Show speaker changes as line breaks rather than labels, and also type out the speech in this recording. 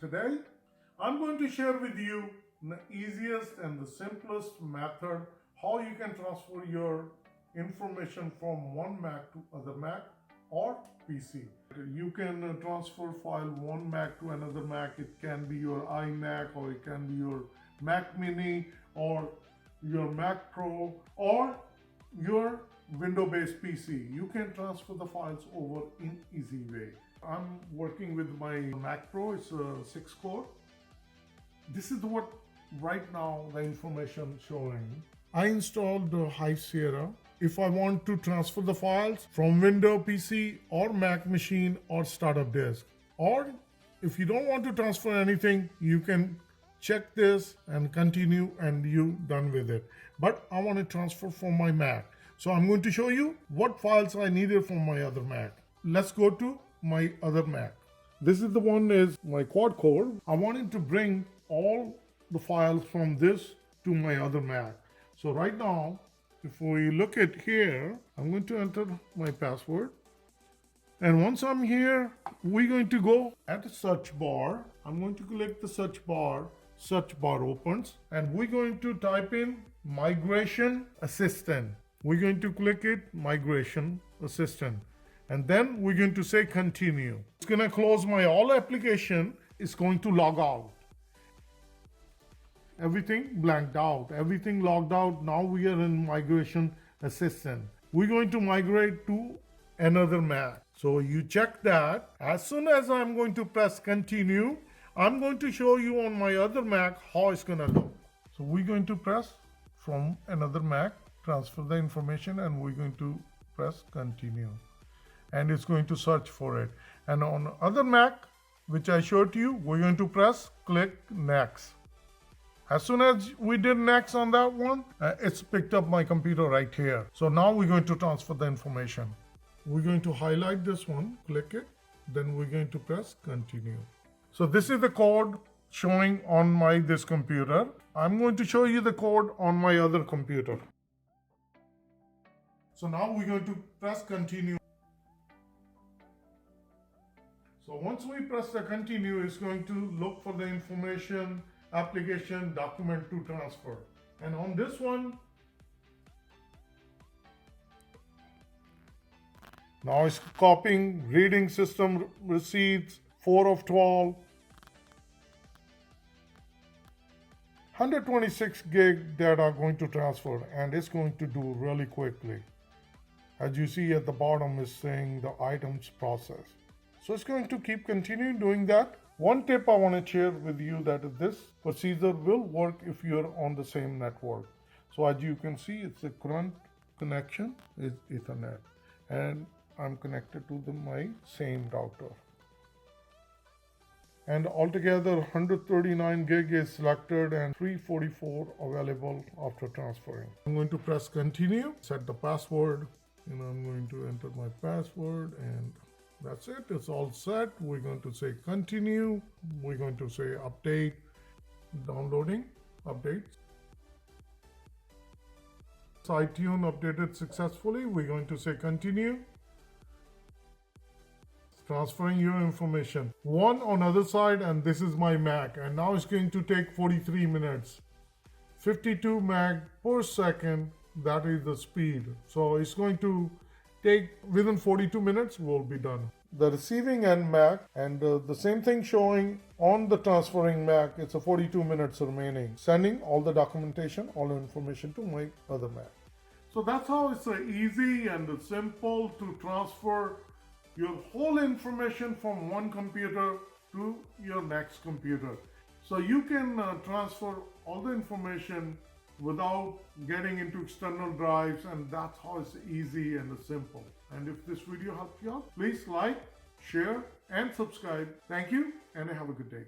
Today, I'm going to share with you the easiest and the simplest method how you can transfer your information from one Mac to other Mac or PC. You can transfer file one Mac to another Mac. It can be your iMac or it can be your Mac Mini or your Mac Pro or your Windows-based PC. You can transfer the files over in easy way. I'm working with my Mac Pro. It's a 6-core. This is what right now the information showing. I installed the High Sierra. If I want to transfer the files from Windows PC or Mac machine or startup disk, or if you don't want to transfer anything, you can check this and continue and you done with it. But I want to transfer from my Mac. So I'm going to show you what files I needed from my other Mac. Let's go to my other Mac. This is the one is my quad core. I wanted to bring all the files from this to my other Mac. So right now, if we look at here, I'm going to enter my password. And once I'm here, we're going to go at the search bar. I'm going to click the search bar opens, and we're going to type in Migration Assistant. We're going to click it, Migration Assistant. And then we're going to say continue. It's going to close my all application. It's going to log out. Everything blanked out, everything logged out. Now we are in Migration Assistant. We're going to migrate to another Mac. So you check that. As soon as I'm going to press continue, I'm going to show you on my other Mac how it's going to look. So we're going to press from another Mac, transfer the information, and we're going to press continue. And it's going to search for it. And on other Mac, which I showed you, we're going to press click next. As soon as we did next on that one, it's picked up my computer right here. So now we're going to transfer the information. We're going to highlight this one, click it, then we're going to press continue. So this is the code showing on this computer. I'm going to show you the code on my other computer. So now we're going to press continue. So once we press the continue, it's going to look for the information, application, document to transfer. And on this one, now it's copying, reading system receipts, 4 of 12, 126 gig that are going to transfer, and it's going to do really quickly. As you see at the bottom is saying the items process. So it's going to keep continuing doing that. One tip I want to share with you that this procedure will work if you're on the same network. So as you can see, it's the current connection is Ethernet, and I'm connected to my same router. And altogether 139 gig is selected and 344 available after transferring. I'm going to press continue, set the password, and I'm going to enter my password, and that's it. It's all set. We're going to say continue. We're going to say update, downloading, updates. So iTunes updated successfully. We're going to say continue. Transferring your information. One on other side, and this is my Mac. And now it's going to take 43 minutes. 52 meg per second. That is the speed. So it's going to take within 42 minutes, we'll be done. The receiving end Mac, and the same thing showing on the transferring Mac, it's a 42 minutes remaining. Sending all the documentation, all the information to my other Mac. So that's how it's easy and simple to transfer your whole information from one computer to your next computer. So you can transfer all the information without getting into external drives, and that's how it's easy and simple. And if this video helped you out, please like, share, and subscribe. Thank you, and have a good day.